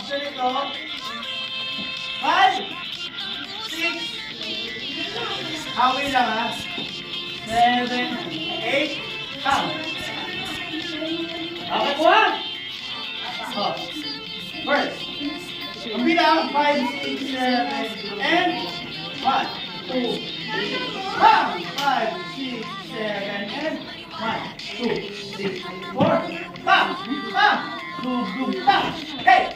ganito. 5, 6, hawin lang ha. 7, 8, count. Okay po ha? Oh. First, ang bilang 5, 6, 7, and 1, 2, 3, 5, 6, 7, and 1, 2, 3, 4, bam, bam, dug, bam. Okay.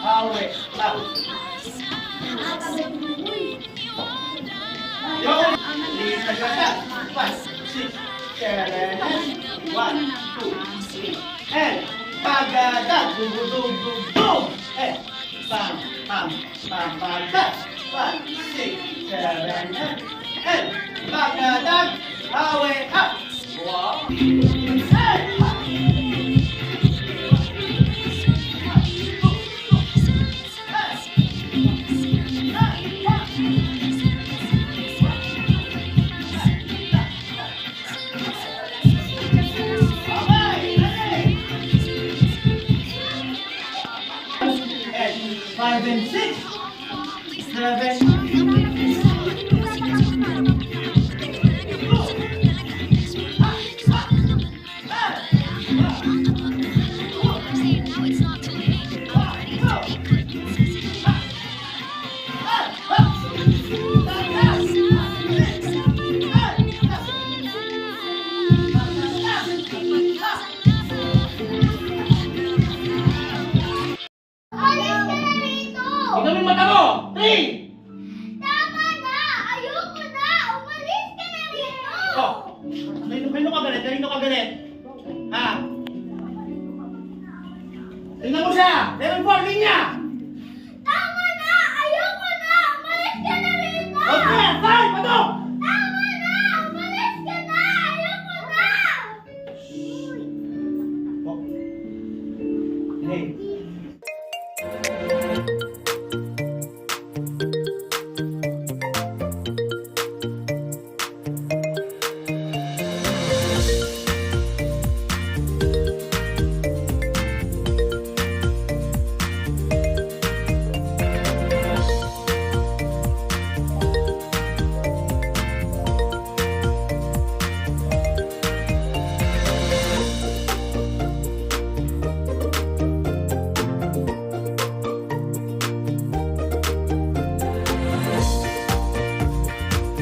Hawi, lang. Yung, liit na ganda. 5, 6, 7, 1, 2, 3, and pagadat, dug, and pam, pam, pam, pagadat. 1, 6, 7, and pagadat, hawi, up. Wow. Five and 6, 7. Tingnan mo yung mata mo! 3! Tama na! Ayoko na! Umalis ka na rito! Oh! Kanino ka galit? Kanino ka galit? Ha? Tingnan mo siya! Level 4, linya! Tama na! Ayoko na! Umalis ka na rito! Okay! Fine! Pato! Tama na! Umalis ka na! Ayoko na! Oh. Hey!